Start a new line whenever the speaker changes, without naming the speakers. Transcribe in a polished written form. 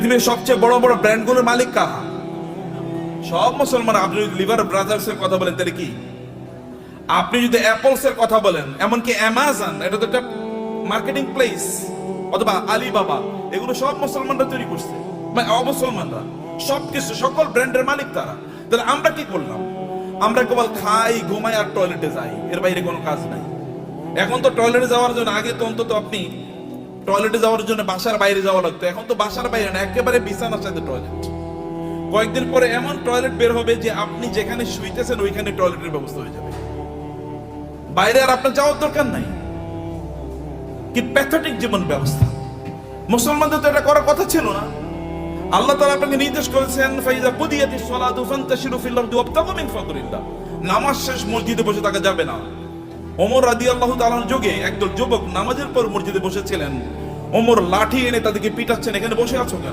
পৃথিবীর সবচেয়ে বড় বড় ব্র্যান্ডগুলোর মালিক কারা? সব মুসলমান। আপনি যদি লিভার ব্রাদার্স এর কথা বলেন তাহলে কি? আপনি যদি অ্যাপলস এর কথা বলেন, এমনকি অ্যামাজন, এটা তো একটা মার্কেটিং প্লেস, অথবা আলিবাবা, এগুলো সব মুসলমানরা তৈরি করছে, মানে অমুসলমানরা। সবকিছু, সকল ব্র্যান্ডের মালিক তারা। তাহলে আমরা কি করলাম? আমরা কেবল খাই, ঘুমাই আর টয়লেটে যাই, এর বাইরে কোনো কাজ নাই। এখন তো টয়লেটে যাওয়ার জন্য, আগে তো অন্তত আপনি টয়লেটে যাওয়ার জন্য বাসার বাইরে যাওয়া লাগতো, এখন তো বাসার বাইরে না, একেবারে বিছানার সাথে টয়লেট। কয়েকদিন পরে এমন টয়লেট বের হবে যে আপনি যেখানে শুইতেছেন ওইখানে টয়লেটের ব্যবস্থা হয়ে যাবে, বাইরে আর আপনার যাওয়ার দরকার নাই। কি প্যাথেটিক জীবন ব্যবস্থা! মুসলমানদের তো এটা করার কথা ছিল না। আল্লাহ তাআলা আপনাকে নির্দেশ করেছেন, ফাইজা কুদিয়াতিস সালাতু ফান্তাশিরু ফিল আরদি ওয়াবতাগু মিন ফাদলিল্লাহ। নামাজ শেষ মসজিদে বসে থাকা যাবে না। ওমর রাদিয়াল্লাহু তাআলার যুগে একদল যুবক নামাজের পর মসজিদে বসেছিলেন। ওমর লাঠি এনে তাদেরকে পিটাচ্ছেন, এখানে বসে আছো কেন?